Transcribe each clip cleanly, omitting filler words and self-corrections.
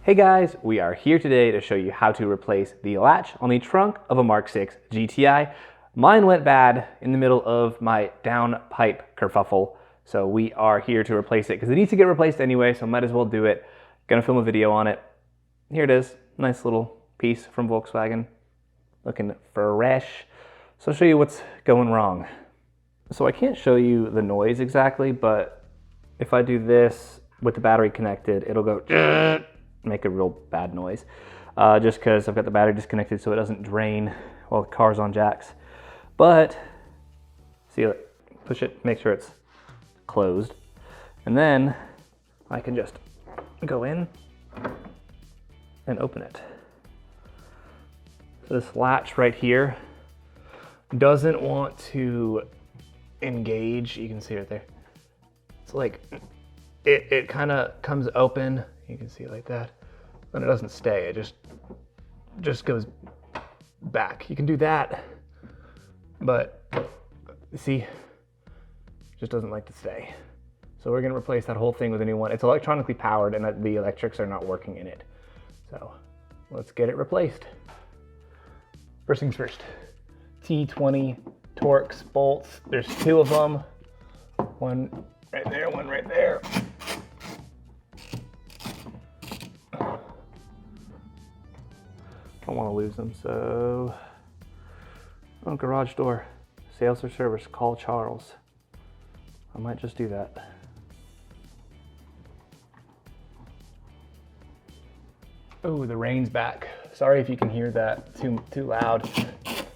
Hey guys, we are here today to show you how to replace the latch on the trunk of a Mark 6 GTI. Mine went bad in the middle of my downpipe kerfuffle, so we are here to replace it because it needs to get replaced anyway, so might as well do it. Gonna film a video on it. Here it is, nice little piece from Volkswagen, looking fresh. So I'll show you what's going wrong. So I can't show you the noise exactly, but if I do this with the battery connected, it'll go make a real bad noise, just because I've got the battery disconnected so it doesn't drain while the car's on jacks. But see, push it, make sure it's closed, and then I can just go in and open it. So this latch right here doesn't want to engage. You can see it there. It's like it kind of comes open. You can see it like that, and it doesn't stay. It just goes back. You can do that, but see, it just doesn't like to stay. So we're gonna replace that whole thing with a new one. It's electronically powered, and the electrics are not working in it. So let's get it replaced. First things first, T20 Torx bolts. There's two of them. One right there, one right there. Don't want to lose them, so garage door, sales or service, call Charles. I might just do that. Oh, the rain's back. Sorry if you can hear that too loud.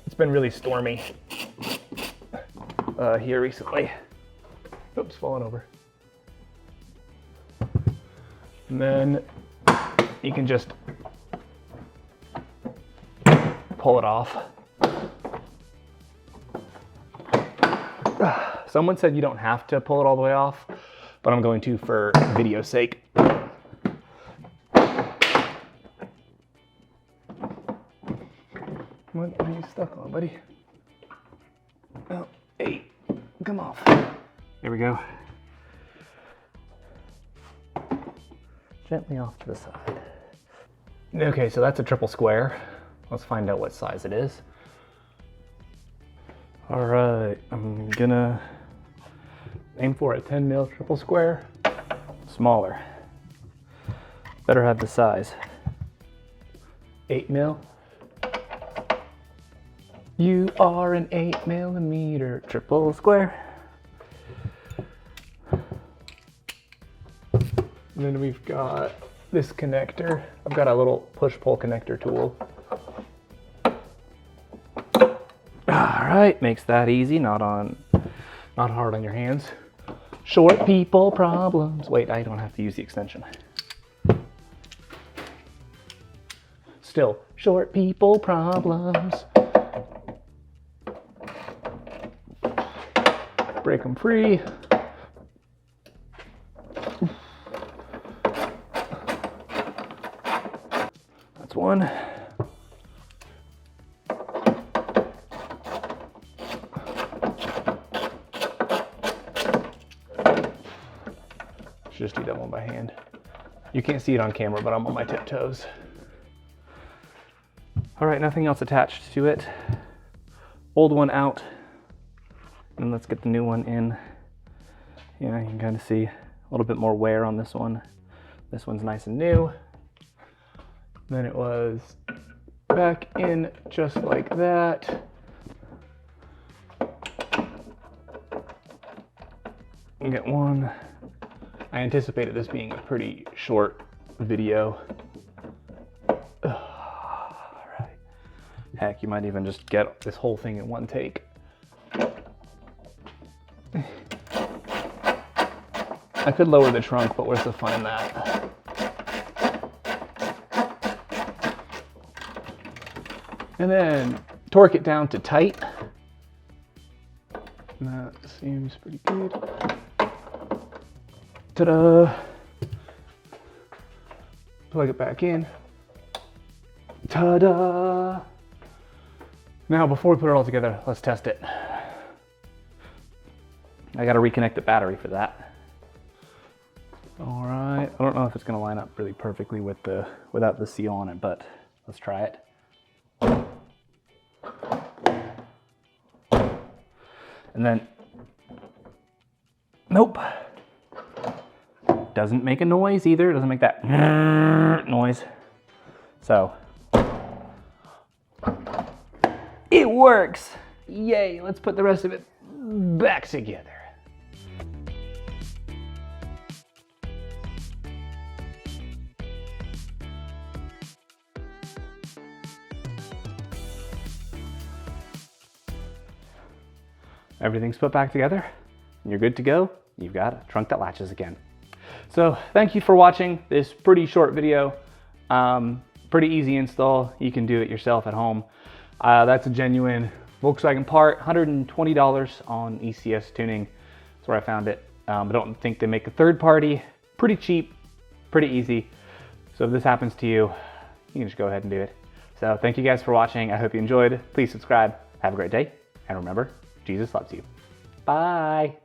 It's been really stormy here recently. Oops, falling over. And then you can just pull it off. Someone said you don't have to pull it all the way off, but I'm going to for video's sake. What are you stuck on, buddy? Oh, hey, come off. There we go. Gently off to the side. Okay, so that's a triple square. Let's find out what size it is. All right, I'm gonna aim for a 10 mil triple square. Smaller. Better have the size. 8 mil. You are an 8 millimeter triple square. And then we've got this connector. I've got a little push-pull connector tool. All right, makes that easy, not hard on your hands. Short people problems. Wait, I don't have to use the extension. Still, short people problems. Break them free. That's one. Just do that one by hand. You can't see it on camera, but I'm on my tiptoes. All right, nothing else attached to it. Old one out, and let's get the new one in. Yeah, you can kind of see a little bit more wear on this one. This one's nice and new. Then it was back in just like that. And get one. I anticipated this being a pretty short video. All right. Heck, you might even just get this whole thing in one take. I could lower the trunk, but where's the fun in that? And then torque it down to tight. That seems pretty good. Ta-da! Plug it back in. Ta-da! Now, before we put it all together, let's test it. I gotta reconnect the battery for that. All right, I don't know if it's gonna line up really perfectly with without the seal on it, but let's try it. And then, nope. Doesn't make a noise either. It doesn't make that noise. So, it works. Yay, let's put the rest of it back together. Everything's put back together, and you're good to go. You've got a trunk that latches again. So thank you for watching this pretty short video. Pretty easy install. You can do it yourself at home. That's a genuine Volkswagen part, $120 on ECS Tuning. That's where I found it. I don't think they make a third party. Pretty cheap, pretty easy. So if this happens to you, you can just go ahead and do it. So thank you guys for watching. I hope you enjoyed. Please subscribe. Have a great day. And remember, Jesus loves you. Bye.